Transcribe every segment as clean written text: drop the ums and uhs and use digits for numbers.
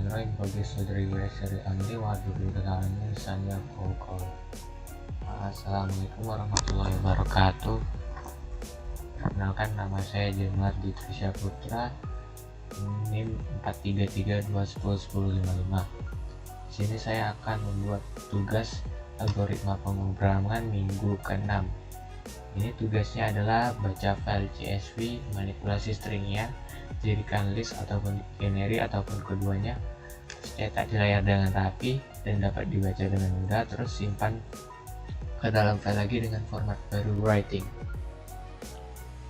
Bismillahirrahmanirrahim. Bagi saudari Weseri Amri Wadudu Kenalannya Sanya Kokol. Assalamualaikum warahmatullahi wabarakatuh. Perkenalkan, nama saya Jenar Ditrisya Putra, NIM 433210105. Di sini saya akan membuat tugas algoritma pemrograman minggu ke-6. Ini tugasnya adalah baca file CSV, manipulasi stringnya, jadikan list ataupun binary ataupun keduanya, cetak di layar dengan rapi dan dapat dibaca dengan mudah, terus simpan ke dalam file lagi dengan format baru writing.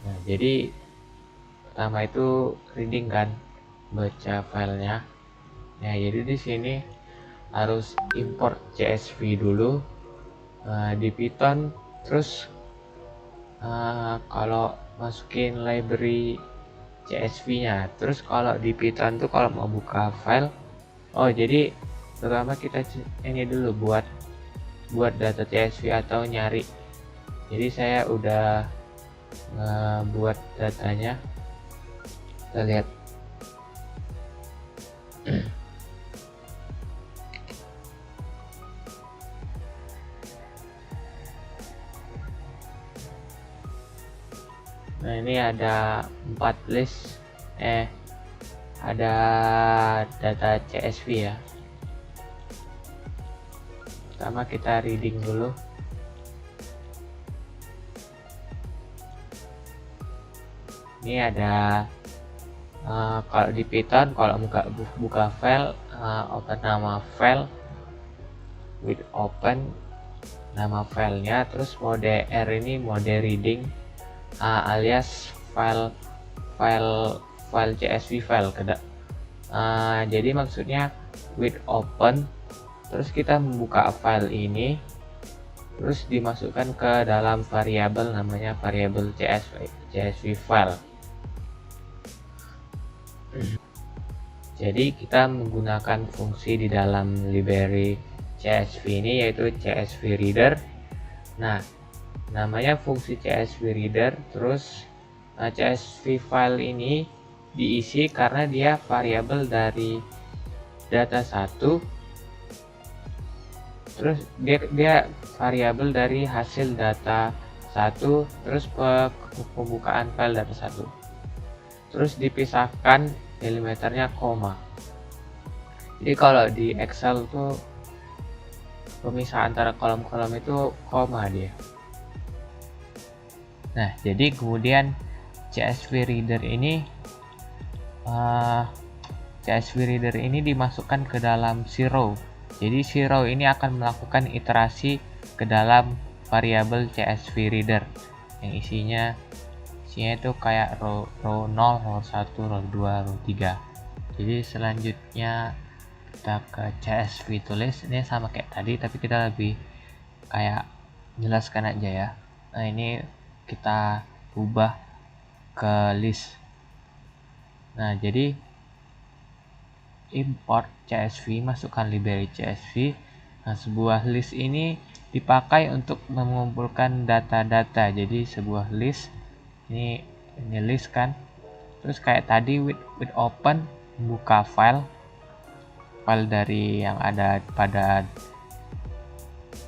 Nah, jadi pertama itu reading kan, baca filenya. Nah, jadi di sini harus import CSV dulu di Python, terus kalau masukin library CSV-nya. Terus kalau di Python tuh kalau mau buka file, jadi pertama kita ini dulu buat data CSV atau nyari. Jadi saya udah buat datanya, kita lihat. Nah, ini ada 4 list, ada data CSV ya. Pertama kita reading dulu. Ini ada kalau di Python, kalau buka file, open nama file, with open nama filenya, terus mode R ini mode reading, alias file CSV file. Jadi maksudnya with open, terus kita membuka file ini, terus dimasukkan ke dalam variabel namanya variabel CSV file. Jadi kita menggunakan fungsi di dalam library CSV ini, yaitu CSV reader. Nah, namanya fungsi CSV reader. Terus CSV file ini diisi karena dia variabel dari data 1, terus dia variabel dari hasil data 1, terus pembukaan file data 1, terus dipisahkan delimiternya koma. Jadi kalau di Excel tuh pemisah antara kolom-kolom itu koma dia. Nah, jadi kemudian CSV reader ini dimasukkan ke dalam row. Jadi row ini akan melakukan iterasi ke dalam variabel CSV reader yang isinya itu kayak row 0, row 1, row 2, row 3. Jadi selanjutnya kita ke CSV tulis. Ini sama kayak tadi, tapi kita lebih kayak jelaskan aja ya. Nah, ini kita ubah ke list. Nah, jadi import CSV, masukkan library CSV. Nah, sebuah list ini dipakai untuk mengumpulkan data-data. Jadi sebuah list ini list kan, terus kayak tadi with open, buka file dari yang ada pada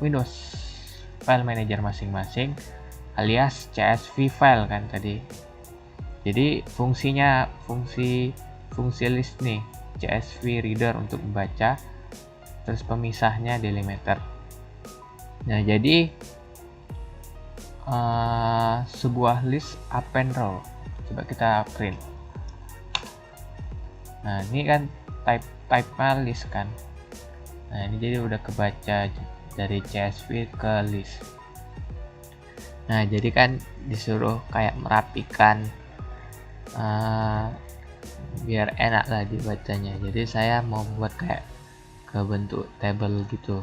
Windows File Manager masing-masing, alias CSV file kan tadi. Jadi fungsinya fungsi list nih, CSV reader untuk membaca, terus pemisahnya delimiter. Nah, jadi sebuah list append row, coba kita print. Nah, ini kan type-nya list kan. Nah, ini jadi udah kebaca dari CSV ke list. Nah, jadi kan disuruh kayak merapikan biar enak lah dibacanya. Jadi saya mau buat kayak ke bentuk table gitu.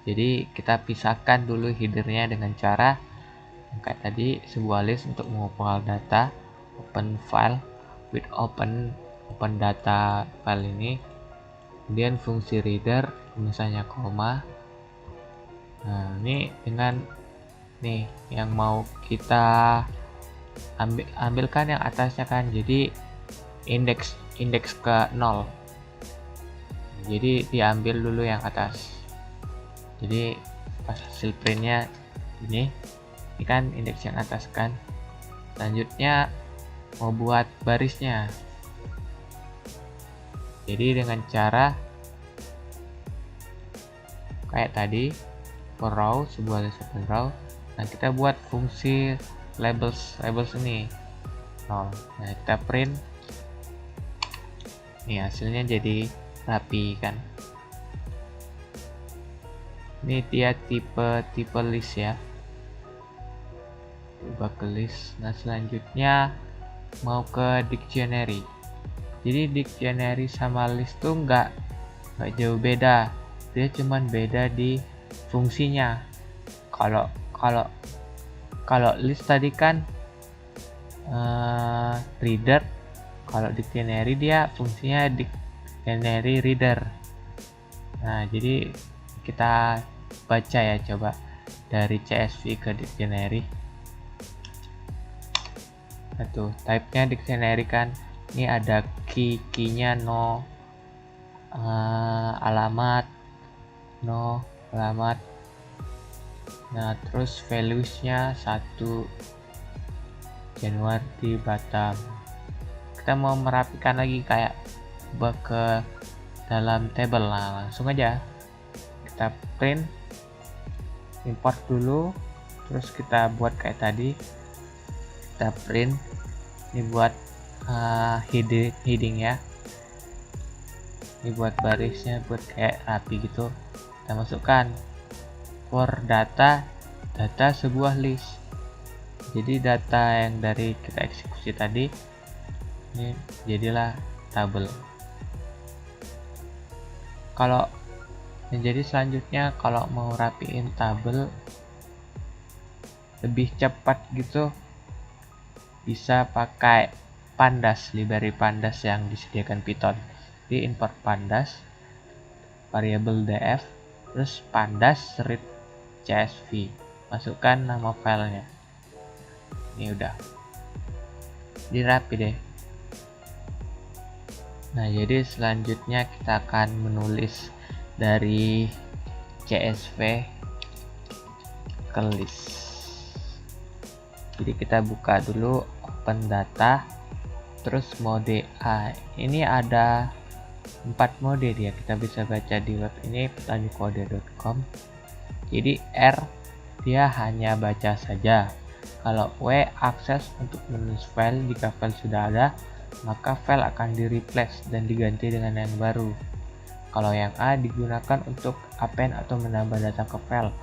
Jadi kita pisahkan dulu headernya dengan cara kayak tadi, sebuah list untuk mengumpulkan data, open file, with open data file ini, kemudian fungsi reader misalnya koma. Nah, ini dengan nih yang mau kita ambilkan yang atasnya kan, jadi indeks ke 0. jadi diambil dulu yang atas. Jadi pas hasil printnya ini kan indeks yang atas kan. Selanjutnya mau buat barisnya, jadi dengan cara kayak tadi, for row, sebuah list open row. Nah, kita buat fungsi labels ini. Nah, kita print. Nih hasilnya jadi rapi kan. Ini dia tipe list ya. Coba ke list. Nah, selanjutnya mau ke dictionary. Jadi dictionary sama list tuh nggak jauh beda. Dia cuman beda di fungsinya. Kalau list tadi kan reader, kalau dictionary dia fungsinya dictionary reader. Nah, jadi kita baca ya, coba dari CSV ke dictionary. Nah, tuh type-nya dictionary kan. Ini ada key-nya no, alamat no, alamat. Nah, terus values-nya 1 Januari Batam. Kita mau merapikan lagi kayak ke dalam table. Nah, langsung aja kita print, import dulu, terus kita buat kayak tadi, kita print. Ini buat heading ya, ini buat barisnya, buat kayak rapi gitu. Kita masukkan for data sebuah list. Jadi data yang dari kita eksekusi tadi ini jadilah tabel. Kalau menjadi selanjutnya, kalau mau rapiin tabel lebih cepat gitu, bisa pakai pandas, library pandas yang disediakan Python. Di import pandas, variabel df, terus pandas read csv, masukkan nama filenya. Ini udah dirapi deh. Nah, jadi selanjutnya kita akan menulis dari csv ke list. Jadi kita buka dulu open data, terus mode A. Ini ada 4 mode dia, kita bisa baca di web ini petanikode.com. Jadi R dia hanya baca saja. Kalau W akses untuk menulis file. Jika file sudah ada, maka file akan di replace dan diganti dengan yang baru. Kalau yang A digunakan untuk append atau menambah data ke file.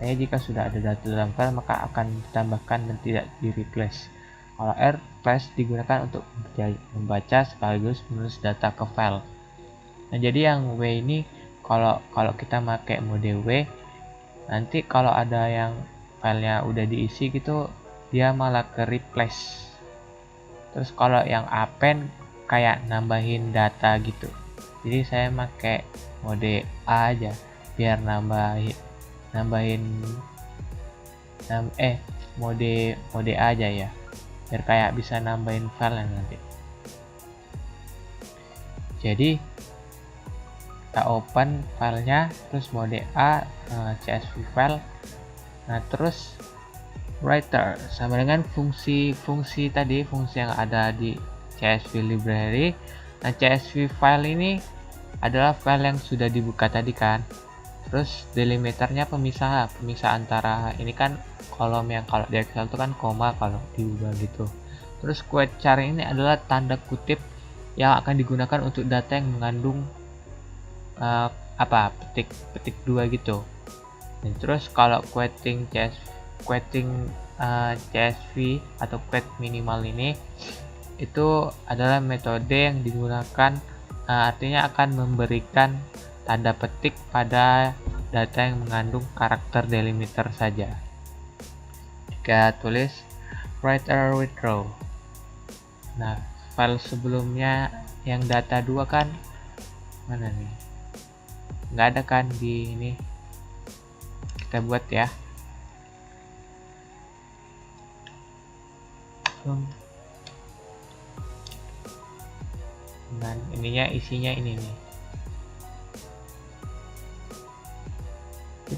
Jika sudah ada data dalam file, maka akan ditambahkan dan tidak di replace. Kalau R flash digunakan untuk membaca sekaligus menulis data ke file. Nah, jadi yang W ini kalau kita pakai mode W, nanti kalau ada yang filenya udah diisi gitu, dia malah ke replace. Terus kalau yang append kayak nambahin data gitu. Jadi saya pakai mode A aja biar nambahin mode A aja ya, biar kayak bisa nambahin file nanti. Jadi kita open filenya, terus mode A, csv file. Nah, terus writer sama dengan fungsi tadi, fungsi yang ada di csv library. Nah, csv file ini adalah file yang sudah dibuka tadi kan. Terus delimiternya pemisah antara ini kan kolom, yang kalau di Excel itu kan koma kalau diubah gitu. Terus quote ini adalah tanda kutip yang akan digunakan untuk data yang mengandung petik 2 gitu. Dan terus kalau quoting CSV atau quote minimal ini itu adalah metode yang digunakan, artinya akan memberikan tanda petik pada data yang mengandung karakter delimiter saja. Jika tulis writer withdraw. Nah, file sebelumnya yang data 2 kan mana nih? Nggak ada kan di ini. Kita buat ya. Dan ininya isinya ini nih.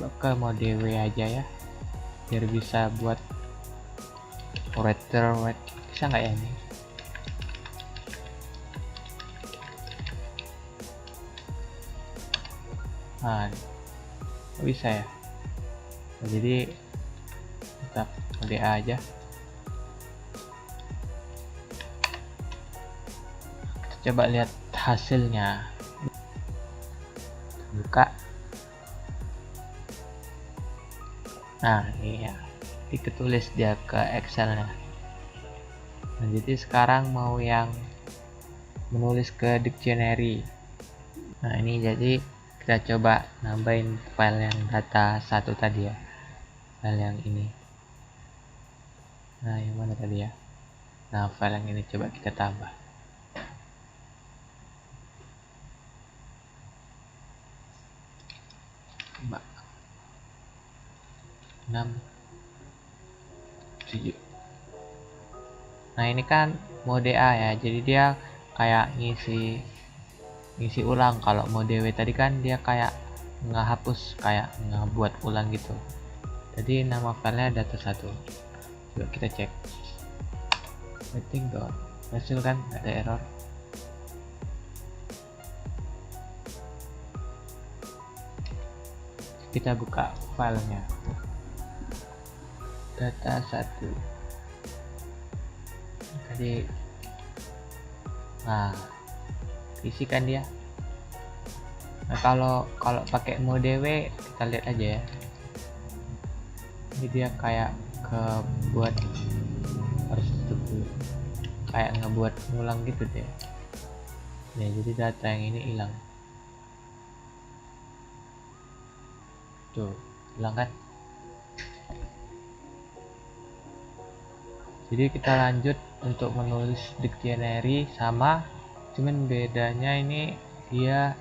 coba ke mode W aja ya, biar bisa buat operator. Bisa nggak ya ini? Nah, bisa ya. Nah, jadi tetap mode A aja. Kita coba lihat hasilnya. Buka. Nah, ini ya, diketulis dia ke Excelnya. Nah, jadi sekarang mau yang menulis ke dictionary. Nah, ini jadi kita coba nambahin file yang data 1 tadi ya, file yang ini. Nah, yang mana tadi ya? Nah, file yang ini coba kita tambah. Coba 6 7. Nah, ini kan mode A ya, jadi dia kayak ngisi ulang. Kalau mode W tadi kan dia kayak ngehapus, kayak ngebuat ulang gitu. Jadi nama filenya data 1. Coba kita cek. Waiting dot hasil kan nggak ada error. Kita buka filenya, data 1 tadi. Nah, isikan dia. Nah, kalau pakai mode W kita lihat aja ya, ini dia kayak buat harus dulu, kayak ngebuat ngulang gitu deh ya. Jadi data yang ini hilang tuh, hilang kan. Jadi kita lanjut untuk menulis dictionary sama, cuman bedanya ini dia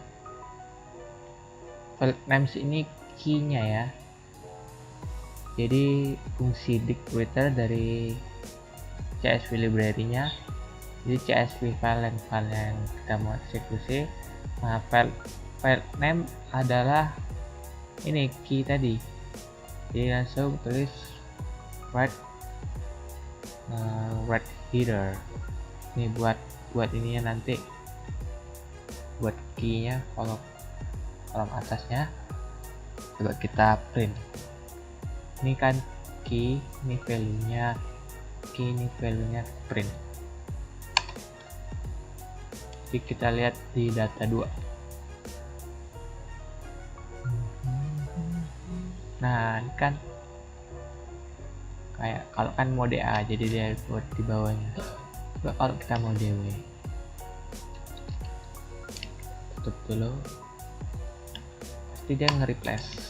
file names ini key-nya ya. Jadi fungsi dictwaiter dari CSV library-nya, jadi CSV file yang kita mau eksekusi. Nah, file name adalah ini key tadi, jadi langsung tulis write header. Ini buat ininya nanti, buat key-nya kolom atasnya. Coba kita print. Ini kan key, ini value-nya key, ini value-nya print. Jadi kita lihat di data 2. Nah, ini kan kayak kalau kan mode A, jadi dia buat di bawahnya. Coba kalau kita mode W, tutup dulu, pasti dia nge-replace.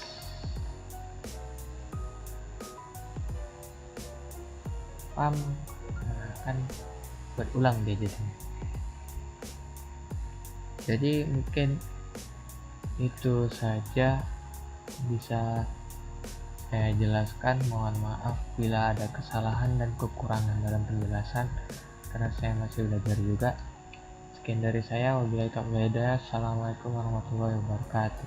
Nah, kan buat ulang dia jadinya. Jadi mungkin itu saja bisa saya jelaskan. Mohon maaf bila ada kesalahan dan kekurangan dalam penjelasan, karena saya masih belajar juga. Sekian dari saya, wabillahi taufiq wal hidayah. Assalamualaikum warahmatullahi wabarakatuh.